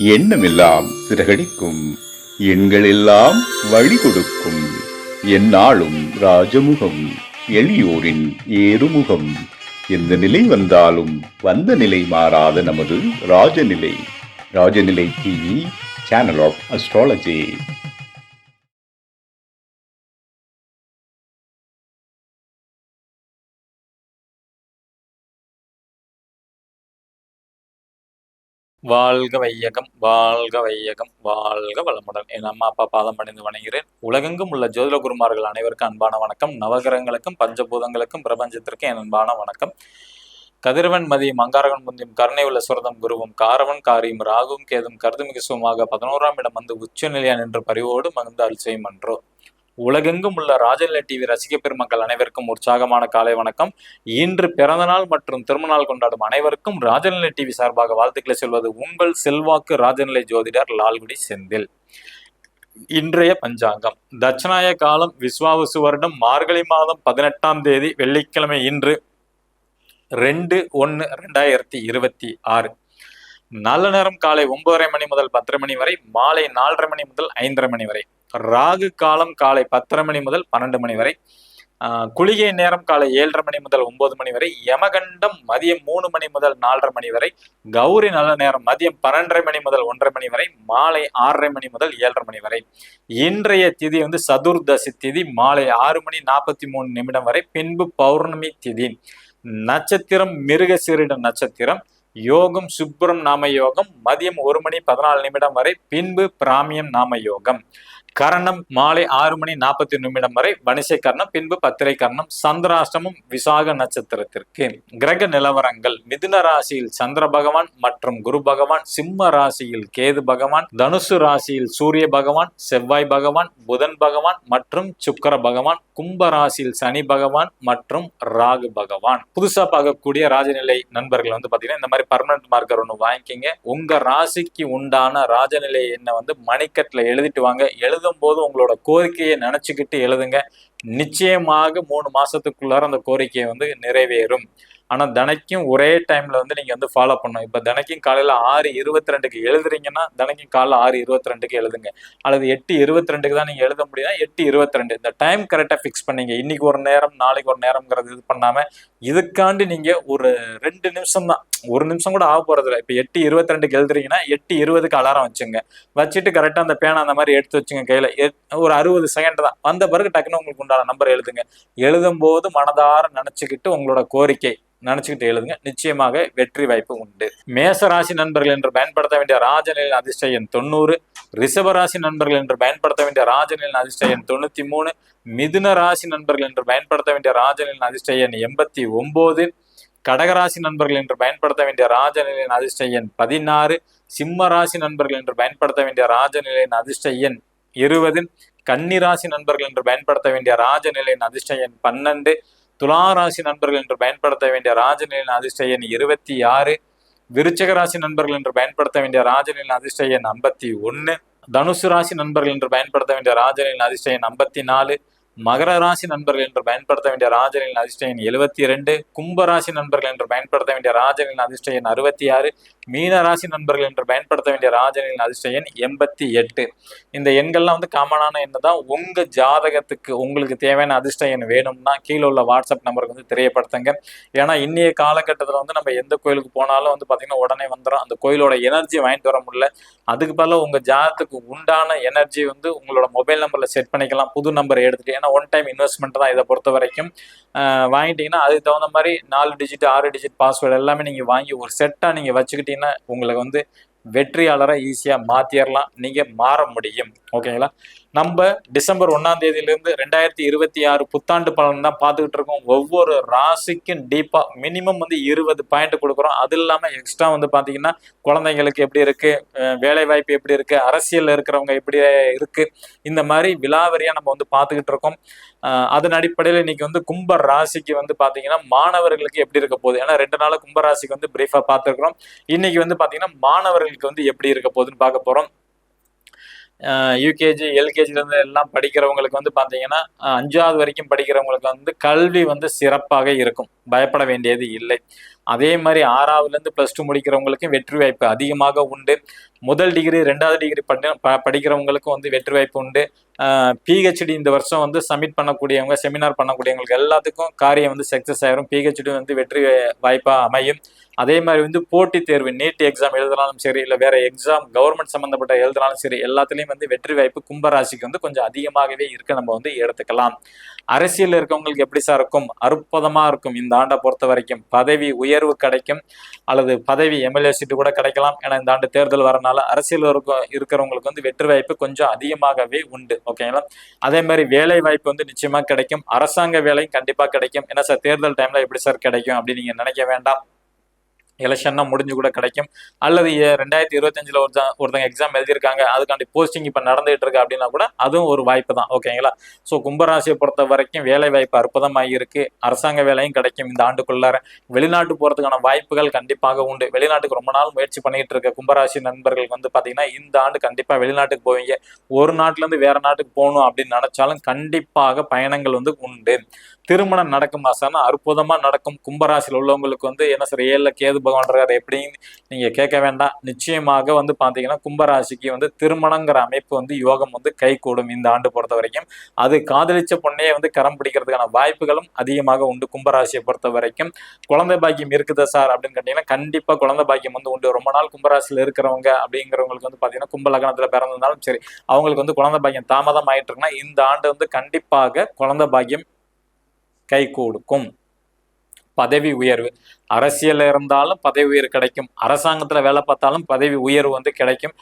எண்ணமெல்லாம் சிறகடிக்கும், எண்களெல்லாம் வழி கொடுக்கும், எந்நாளும் ராஜமுகம், எளியோரின் ஏறுமுகம். எந்த நிலை வந்தாலும் வந்த நிலை மாறாத நமது Rajanilai. Rajanilai TV, channel of astrology. வாழ்க வையகம், வாழ்க வையகம், வாழ்க வளமுடன். என் அம்மா அப்பா பாதம் பணிந்து வணங்குகிறேன். உலகெங்கும் உள்ள ஜோதிட குருமார்கள் அனைவருக்கும் அன்பான வணக்கம். நவகிரகங்களுக்கும் பஞ்சபூதங்களுக்கும் பிரபஞ்சத்திற்கும் என் அன்பான வணக்கம். கதிரவன் மதியம் அங்காரகன் முந்தியும் கருணை உள்ள சுரதம் குருவும் காரவன் காரியும் ராகும் கேதும் கருதுமிகு சுகமாக 11ஆம் இடம் வந்து உச்சநிலையா நின்று பரிவோடு மகிழ்ந்து அருள் செய்யும் என்றோ. உலகெங்கும் உள்ள ராஜநிலை டிவி ரசிக பெருமக்கள் அனைவருக்கும் உற்சாகமான காலை வணக்கம். இன்று பிறந்தநாள் மற்றும் திருமணநாள் கொண்டாடும் அனைவருக்கும் ராஜநிலை டிவி சார்பாக வாழ்த்துக்களை சொல்வது உங்கள் செல்வாக்கு ராஜநிலை ஜோதிடர் லால்குடி செந்தில். இன்றைய பஞ்சாங்கம் தட்சநாய காலம் விஸ்வாவசு வருடம் மார்கழி மாதம் 18ஆம் தேதி வெள்ளிக்கிழமை. இன்று 2/1/2026. நல்ல நேரம் காலை 9:30 மணி முதல் 10:30 மணி வரை, மாலை 4:30 மணி முதல் 5:30 மணி வரை. ராகு காலம் காலை 10:30 மணி முதல் 12 மணி வரை. குளிகை நேரம் காலை 7:30 மணி முதல் 9 மணி வரை. யமகண்டம் மதியம் 3 மணி முதல் 4:30 மணி வரை. கௌரி நல்ல நேரம் மதியம் 12:30 மணி முதல் 1:30 மணி வரை, மாலை 6:30 மணி முதல் 7:30 மணி வரை. இன்றைய திதி சதுர்தசி திதி மாலை 6:43 வரை, பின்பு பௌர்ணமி திதி. நட்சத்திரம் மிருகசீரிட நட்சத்திரம். யோகம் சுப்ரம் நாம யோகம் மதியம் 1:14 வரை, பின்பு பிராமியம் நாம யோகம். கரணம் மாலை 6:41 வரை, வணிசை கர்ணம், பின்பு பத்திரை கர்ணம். சந்திராஷ்டமம் விசாக நட்சத்திரத்திற்கு. கிரக நிலவரங்கள் மிதுன ராசியில் சந்திர பகவான் மற்றும் குரு பகவான், சிம்ம ராசியில் கேது பகவான், தனுசு ராசியில் சூரிய பகவான், செவ்வாய் பகவான், புதன் பகவான் மற்றும் சுக்கர பகவான், கும்ப ராசியில் சனி பகவான் மற்றும் ராகு பகவான். புதுசா பார்க்கக்கூடிய ராஜநிலை நண்பர்கள் பாத்தீங்கன்னா இந்த மாதிரி பர்மனன்ட் மார்க்கர் ஒன்று வாங்கிக்கிங்க. உங்க ராசிக்கு உண்டான ராஜநிலை என்ன மணிக்கட்டில் எழுதிட்டு வாங்க. எழுதும் போது உங்களோட கோரிக்கையை நினைச்சுக்கிட்டு எழுதுங்க. நிச்சயமாக 3 மாசத்துக்குள்ளார அந்த கோரிக்கையை நிறைவேறும். ஆனா தினைக்கும் ஒரே டைம்ல நீங்க ஃபாலோ பண்ணணும். இப்ப தினைக்கும் காலையில 6:22 எழுதுறீங்கன்னா தினைக்கும் காலைல 6:22 எழுதுங்க. அல்லது 8:22 தான் நீங்க எழுத முடியும்னா 8:22. இந்த டைம் கரெக்டா பிக்ஸ் பண்ணீங்க. இன்னைக்கு ஒரு நேரம் நாளைக்கு ஒரு நேரம்ங்கிறது இது பண்ணாம இதுக்காண்டி நீங்க ஒரு 2 நிமிஷம் தான், 1 நிமிஷம் கூட ஆக போறது இல்லை. இப்ப 8:22 எழுதுறீங்கன்னா 8:20 அலாரம் வச்சுங்க. வச்சுட்டு கரெக்டா அந்த பேனா அந்த மாதிரி எடுத்து வச்சுங்க கையில. ஒரு 60 செகண்ட் தான். வந்த பிறகு டக்குன்னு உங்களுக்கு உண்டான நம்பர் எழுதுங்க. எழுதும் போது மனதார நினைச்சுக்கிட்டு உங்களோட கோரிக்கை நினைச்சுக்கிட்டு எழுதுங்க. நிச்சயமாக வெற்றி வாய்ப்பு உண்டு. மேச ராசி நண்பர்கள் என்று பயன்படுத்த வேண்டிய ராஜநிலையின் அதிர்ஷ்ட எண் 90. ரிஷப ராசி நண்பர்கள் என்று பயன்படுத்த வேண்டிய ராஜநிலையின் அதிர்ஷ்ட எண் 93. மிதுன ராசி நண்பர்கள் என்று பயன்படுத்த வேண்டிய ராஜநிலையின் அதிர்ஷ்ட எண் 89. கடகராசி நண்பர்கள் என்று பயன்படுத்த வேண்டிய ராஜநிலையின் அதிர்ஷ்ட எண் 16. சிம்ம ராசி நண்பர்கள் என்று பயன்படுத்த வேண்டிய ராஜநிலையின் அதிர்ஷ்ட எண் 20. கன்னிராசி நண்பர்கள் என்று பயன்படுத்த வேண்டிய ராஜநிலையின் அதிர்ஷ்ட எண் 12. துளாராசி நண்பர்கள் என்று பயன்படுத்த வேண்டிய ராஜநிலையின் அதிர்ஷ்ட எண் 26. விருச்சக ராசி நண்பர்கள் என்று பயன்படுத்த வேண்டிய ராஜநிலையின் அதிர்ஷ்ட எண் 51. தனுசு ராசி நண்பர்கள் என்று பயன்படுத்த வேண்டிய ராஜநிலையின் அதிர்ஷ்ட எண் 54. மகர ராசி நண்பர்கள் என்று பயன்படுத்த வேண்டிய ராஜநிலையின் அதிர்ஷ்ட எண் 72. கும்பராசி நண்பர்கள் என்று பயன்படுத்த வேண்டிய ராஜநிலையின் அதிர்ஷ்ட எண் 66. மீன ராசி நண்பர்கள் என்று பயன்படுத்த வேண்டிய ராஜநிலையின் அதிர்ஷ்ட எண் 88. இந்த எண்கள்லாம் காமனான எண் தான். உங்க ஜாதகத்துக்கு உங்களுக்கு தேவையான அதிர்ஷ்ட எண் வேணும்னா கீழே உள்ள வாட்ஸ்அப் நம்பருக்கு தெரியப்படுத்துங்க. ஏன்னா இன்னைய காலகட்டத்தில் நம்ம எந்த கோயிலுக்கு போனாலும் பாத்தீங்கன்னா உடனே வந்துடும். அந்த கோயிலோட எனர்ஜி வாங்கிட்டு வர முடியல. அதுக்கு பதிலாக உங்க ஜாதகத்துக்கு உண்டான எனர்ஜி உங்களோட மொபைல் நம்பர்ல செட் பண்ணிக்கலாம். புது நம்பர் எடுத்துட்டு, ஒன் டைம் இன்வெஸ்ட்மெண்ட் தான். இதை பொறுத்த வரைக்கும் வாங்கிட்டீங்கன்னா அதுக்கு தகுந்த மாதிரி 4 டிஜிட் 6 டிஜிட் பாஸ்வேர்டு எல்லாமே நீங்க வாங்கி ஒரு செட்டா நீங்க வச்சுக்கிட்டீங்கன்னா உங்களுக்கு வெற்றியாளரை ஈஸியா மாத்திரலாம். நீங்க மாற முடியும். ஓகேங்களா? நம்ம டிசம்பர் 1ஆம் தேதியிலிருந்து 2026 புத்தாண்டு பலன் தான் பார்த்துக்கிட்டு இருக்கோம். ஒவ்வொரு ராசிக்கும் டீப்பா மினிமம் 20 பாயிண்ட் கொடுக்குறோம். அது இல்லாம எக்ஸ்ட்ரா பாத்தீங்கன்னா குழந்தைங்களுக்கு எப்படி இருக்கு, வேலை வாய்ப்பு எப்படி இருக்கு, அரசியல் இருக்கிறவங்க எப்படி இருக்கு, இந்த மாதிரி விலாவரியா நம்ம பார்த்துக்கிட்டு இருக்கோம். அதன் அடிப்படையில் இன்னைக்கு கும்ப ராசிக்கு பாத்தீங்கன்னா மாணவர்களுக்கு எப்படி இருக்க போகுது. ஏன்னா 2 நாள் கும்ப ராசிக்கு பிரீஃபா பார்த்துருக்கிறோம். இன்னைக்கு பாத்தீங்கன்னா மாணவர்களுக்கு எப்படி இருக்க போகுதுன்னு பார்க்க போறோம். யூகேஜி எல்கேஜில இருந்து எல்லாம் படிக்கிறவங்களுக்கு பாத்தீங்கன்னா 5வது வரைக்கும் படிக்கிறவங்களுக்கு கல்வி சிறப்பாக இருக்கும். பயப்பட வேண்டியது இல்லை. அதே மாதிரி 6ஆவதுல இருந்து +2 முடிக்கிறவங்களுக்கு வெற்றி வாய்ப்பு அதிகமாக உண்டு. முதல் டிகிரி 2வது டிகிரி படிக்கிறவங்களுக்கும் வந்து வெற்றி வாய்ப்பு உண்டு. பிஹெச்டி இந்த வருஷம் வந்து சப்மிட் பண்ணக்கூடியவங்க, செமினார் பண்ணக்கூடியவங்களுக்கு எல்லாத்துக்கும் காரியம் வந்து சக்சஸ் ஆயிரும். பிஹெச்டி வந்து வெற்றி வாய்ப்பா அமையும். அதே மாதிரி வந்து போட்டித் தேர்வு, நீட் எக்ஸாம் எழுதினாலும் சரி, இல்லை வேற எக்ஸாம் கவர்மெண்ட் சம்பந்தப்பட்ட எழுதினாலும் சரி, எல்லாத்துலேயும் வந்து வெற்றி வாய்ப்பு கும்பராசிக்கு வந்து கொஞ்சம் அதிகமாகவே இருக்கு, நம்ம வந்து எடுத்துக்கலாம். அரசியல் இருக்கவங்களுக்கு எப்படி சார் இருக்கும்? அற்புதமா இருக்கும். இந்த ஆண்டை பொறுத்த வரைக்கும் பதவி உயர்வு கிடைக்கும், அல்லது பதவி எம்எல்ஏ சீட்டு கூட கிடைக்கலாம். ஏன்னா இந்த ஆண்டு தேர்தல் வரனால அரசியல் இருக்கிறவங்களுக்கு வந்து வெற்றி வாய்ப்பு கொஞ்சம் அதிகமாகவே உண்டு. ஓகேங்களா? அதே மாதிரி வேலை வாய்ப்பு வந்து நிச்சயமா கிடைக்கும். அரசாங்க வேலையும் கண்டிப்பா கிடைக்கும். ஏன்னா சார் தேர்தல் டைம்ல எப்படி சார் கிடைக்கும் அப்படின்னு நீங்க நினைக்க வேண்டாம். எலெக்ஷன்னா முடிஞ்சு கூட கிடைக்கும். அல்லது 2025 ஒருத்தங்க எக்ஸாம் எழுதியிருக்காங்க, அதுக்காண்டி போஸ்டிங் இப்போ நடந்துகிட்டு இருக்கு அப்படின்னா கூட அதுவும் ஒரு வாய்ப்பு தான். ஓகேங்களா? ஸோ கும்பராசியை பொறுத்த வரைக்கும் வேலை வாய்ப்பு அற்புதமாக இருக்கு. அரசாங்க வேலையும் கிடைக்கும் இந்த ஆண்டுக்குள்ளார. வெளிநாட்டு போகிறதுக்கான வாய்ப்புகள் கண்டிப்பாக உண்டு. வெளிநாட்டுக்கு ரொம்ப நாள் முயற்சி பண்ணிட்டு இருக்க கும்பராசி நண்பர்களுக்கு வந்து பார்த்தீங்கன்னா இந்த ஆண்டு கண்டிப்பாக வெளிநாட்டுக்கு போவீங்க. ஒரு நாட்டிலேருந்து வேற நாட்டுக்கு போகணும் அப்படின்னு நினைச்சாலும் கண்டிப்பாக பயணங்கள் வந்து உண்டு. திருமணம் நடக்கும் மாசம்னா அற்புதமா நடக்கும். கும்பராசியில் உள்ளவங்களுக்கு வந்து என்ன சார் 7ல கேது பகவான் இருக்காரு எப்படின்னு நீங்க கேட்க வேண்டாம். நிச்சயமாக வந்து பாத்தீங்கன்னா கும்பராசிக்கு வந்து திருமணங்கிற அமைப்பு வந்து யோகம் வந்து கை கூடும் இந்த ஆண்டு பொறுத்த வரைக்கும். அது காதலிச்ச பொண்ணையே வந்து கரம் பிடிக்கிறதுக்கான வாய்ப்புகளும் அதிகமாக உண்டு கும்பராசியை பொறுத்த வரைக்கும். குழந்தை பாக்கியம் இருக்குதா சார் அப்படின்னு கேட்டீங்கன்னா கண்டிப்பா குழந்தை பாக்கியம் வந்து உண்டு. ரொம்ப நாள் கும்பராசியில் இருக்கிறவங்க அப்படிங்கிறவங்களுக்கு வந்து பாத்தீங்கன்னா கும்ப லக்னத்துல பிறந்திருந்தாலும் சரி, அவங்களுக்கு வந்து குழந்தை பாக்கியம் தாமதம் ஆயிட்டு இருக்குன்னா இந்த ஆண்டு வந்து கண்டிப்பாக குழந்தை பாக்கியம் கை கொடுக்கும். பதவி உயர்வு, அரசியல் இருந்தாலும் பதவி உயர்வு கிடைக்கும். அரசாங்கத்துல வேலை பார்த்தாலும் பதவி உயர்வு வந்து கிடைக்கும்.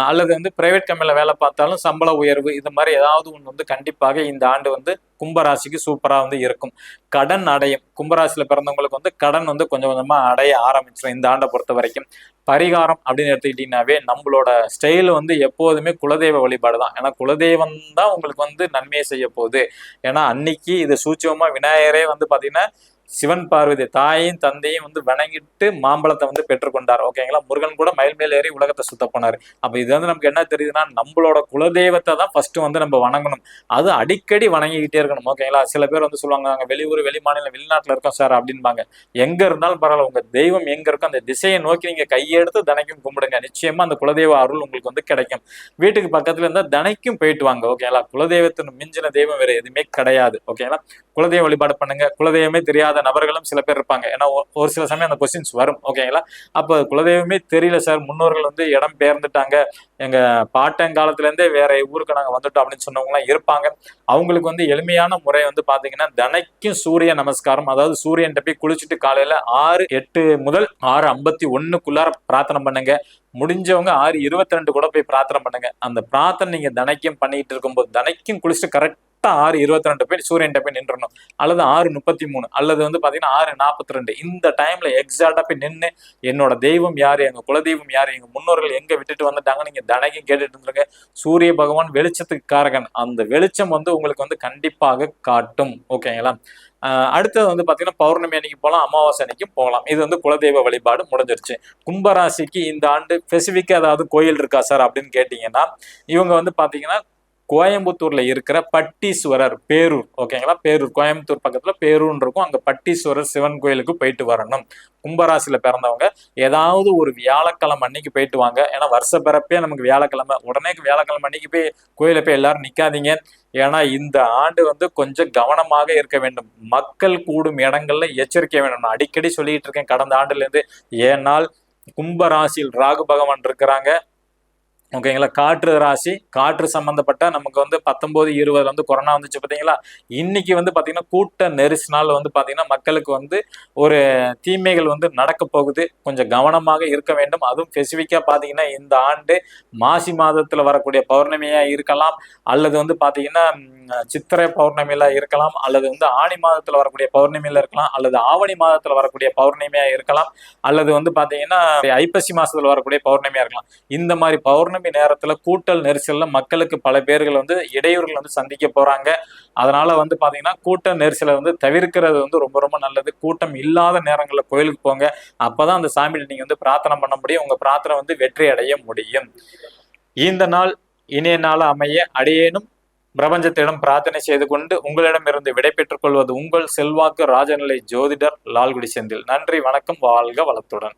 அல்லது வந்து பிரைவேட் கம்பெனில வேலை பார்த்தாலும் சம்பள உயர்வு, இது மாதிரி ஏதாவது ஒன்று வந்து கண்டிப்பாக இந்த ஆண்டு வந்து கும்பராசிக்கு சூப்பரா வந்து இருக்கும். கடன் அடையும். கும்பராசியில பிறந்தவங்களுக்கு வந்து கடன் வந்து கொஞ்சம் கொஞ்சமா அடைய ஆரம்பிச்சிடும் இந்த ஆண்டை பொறுத்த வரைக்கும். பரிகாரம் அப்படின்னு எடுத்துக்கிட்டீங்கன்னாவே நம்மளோட ஸ்டைல் வந்து எப்போதுமே குலதெய்வ வழிபாடு தான். ஏன்னா குலதெய்வம் தான் உங்களுக்கு வந்து நன்மையை செய்ய போகுது. ஏன்னா அன்னைக்கு இது சூட்சமா விநாயகரே வந்து பாத்தீங்கன்னா சிவன் பார்வதி தாயையும் தந்தையும் வந்து வணங்கிட்டு மாம்பழத்தை வந்து பெற்றுக்கொண்டார். ஓகேங்களா? முருகன் கூட மயில் மேல் ஏறி உலகத்தை சுத்த போனார். அப்ப இது வந்து நமக்கு என்ன தெரியுதுன்னா நம்மளோட குலதெய்வத்தை தான் ஃபர்ஸ்ட் வந்து நம்ம வணங்கணும். அது அடிக்கடி வணங்கிக்கிட்டே இருக்கணும். ஓகேங்களா? சில பேர் வந்து சொல்லுவாங்க நாங்க வெளியூர் வெளி மாநிலம் வெளிநாட்டுல இருக்கோம் சார் அப்படின்பாங்க. எங்க இருந்தாலும் பரவாயில்ல, உங்க தெய்வம் எங்க இருக்கோ அந்த திசையை நோக்கி நீங்க கையெடுத்து தினைக்கும் கும்பிடுங்க. நிச்சயமா அந்த குலதெய்வ அருள் உங்களுக்கு வந்து கிடைக்கும். வீட்டுக்கு பக்கத்துல இருந்தா தினைக்கும் போயிட்டு வாங்க. ஓகேங்களா? குலதெய்வத்தின் மிஞ்சின தெய்வம் வேற எதுவுமே கிடையாது. ஓகேங்களா? குலதெய்வ வழிபாடு பண்ணுங்க. குலதெய்வமே தெரியாத நபர்களும் சில பேர் இருப்பாங்க. ஏன்னா ஒரு சில சமயம் அந்த கொஸ்டின்ஸ் வரும். ஓகேங்களா? அப்ப குலதெய்வமே தெரியல சார், முன்னோர்கள் வந்து இடம் பெயர்ந்துட்டாங்க, எங்க பாட்டங்காலத்துல இருந்தே வேற ஊருக்கு நாங்க வந்துட்டோம் அப்படின்னு சொன்னவங்க எல்லாம் இருப்பாங்க. அவங்களுக்கு வந்து எளிமையான முறை வந்து பாத்தீங்கன்னா தினைக்கும் சூரிய நமஸ்காரம், அதாவது சூரியன் போய் குளிச்சுட்டு காலையில 6:08 முதல் 6:51 பிரார்த்தனை பண்ணுங்க. முடிஞ்சவங்க 6:22 கூட போய் பிரார்த்தனை பண்ணுங்க. அந்த பிரார்த்தனை நீங்க தினைக்கும் பண்ணிட்டு இருக்கும்போது தினைக்கும் குளிச்சுட்டு கரெக்டா 6:22 போய் சூரியன் போய் நின்றணும். அல்லது 6:33 அல்லது வந்து பாத்தீங்கன்னா 6:42 இந்த டைம்ல எக்ஸாக்டா போய் நின்று என்னோட தெய்வம் யாரு, எங்க குலதெய்வம் யாரு, எங்க முன்னோர்கள் எங்க விட்டுட்டு வந்துட்டாங்க நீங்க தினைக்கும் கேட்டுட்டு இருந்துருங்க. சூரிய பகவான் வெளிச்சத்துக்கு காரகன். அந்த வெளிச்சம் வந்து உங்களுக்கு வந்து கண்டிப்பாக காட்டும். ஓகேங்களா? அடுத்தது வந்து பாத்தீங்கன்னா பௌர்ணமி அன்னைக்கு போகலாம், அமாவாசை அன்னைக்கும் போகலாம். இது வந்து குலதெய்வ வழிபாடு முடிஞ்சிருச்சு. கும்பராசிக்கு இந்த ஆண்டு ஸ்பெசிபிக்கா ஏதாவது கோயில் இருக்கா சார் அப்படின்னு கேட்டீங்கன்னா இவங்க வந்து பாத்தீங்கன்னா கோயம்புத்தூர்ல இருக்கிற பட்டீஸ்வரர், பேரூர். ஓகேங்களா? பேரூர் கோயம்புத்தூர் பக்கத்துல பேரூர் இருக்கும். அங்க பட்டீஸ்வரர் சிவன் கோயிலுக்கு போயிட்டு வரணும். கும்பராசியில பிறந்தவங்க ஏதாவது ஒரு வியாழக்கிழமை அன்னைக்கு போயிட்டு வாங்க. ஏன்னா வருஷ பிறப்பே நமக்கு வியாழக்கிழமை. உடனே வியாழக்கிழமை அன்னைக்கு போய் கோயில போய் எல்லாரும் நிக்காதீங்க. ஏன்னா இந்த ஆண்டு வந்து கொஞ்சம் கவனமாக இருக்க வேண்டும். மக்கள் கூடும் இடங்கள்ல எச்சரிக்கை வேணும். நான் அடிக்கடி சொல்லிட்டு இருக்கேன் கடந்த ஆண்டுல இருந்து. ஏனால் கும்பராசியில் ராகு பகவான் இருக்கிறாங்க. ஓகேங்களா? காற்று ராசி, காற்று சம்பந்தப்பட்ட நமக்கு வந்து 19, 20 வந்து கொரோனா வந்துச்சு பாத்தீங்களா? இன்னைக்கு வந்து பாத்தீங்கன்னா கூட்ட நெரிசனால் வந்து பாத்தீங்கன்னா மக்களுக்கு வந்து ஒரு தீமைகள் வந்து நடக்க போகுது. கொஞ்சம் கவனமாக இருக்க வேண்டும். அதுவும் ஸ்பெசிபிக்கா பாத்தீங்கன்னா இந்த ஆண்டு மாசி மாதத்துல வரக்கூடிய பௌர்ணமியா இருக்கலாம், அல்லது வந்து பாத்தீங்கன்னா சித்திரை பௌர்ணமியில இருக்கலாம், அல்லது வந்து ஆணி மாதத்துல வரக்கூடிய பௌர்ணமியில இருக்கலாம், அல்லது ஆவணி மாதத்துல வரக்கூடிய பௌர்ணமியா இருக்கலாம், அல்லது வந்து பாத்தீங்கன்னா ஐப்பசி மாசத்துல வரக்கூடிய பௌர்ணமியா இருக்கலாம். இந்த மாதிரி பௌர்ணமி நேரத்துல கூட்டல் நெரிசல்ல மக்களுக்கு பல பேர்கள் வந்து இடையூறுகள் வந்து சந்திக்க போறாங்க. அதனால வந்து பாத்தீங்கன்னா கூட்ட நெரிசலை வந்து தவிர்க்கிறது வந்து ரொம்ப ரொம்ப நல்லது. கூட்டம் இல்லாத நேரங்கள்ல கோயிலுக்கு போங்க. அப்பதான் அந்த சாமியை நீங்க வந்து பிரார்த்தனை பண்ண முடியும். உங்க பிரார்த்தனை வந்து வெற்றி அடைய முடியும். இந்த நாள் இனிய நாள் அமைய அடியேனும் பிரபஞ்சத்திடம் பிரார்த்தனை செய்து கொண்டு உங்களிடமிருந்து விடை பெற்றுக் கொள்வது உங்கள் செல்வாக்கு ராஜநிலை ஜோதிடர் லால்குடி செந்தில். நன்றி, வணக்கம், வாழ்க வளத்துடன்.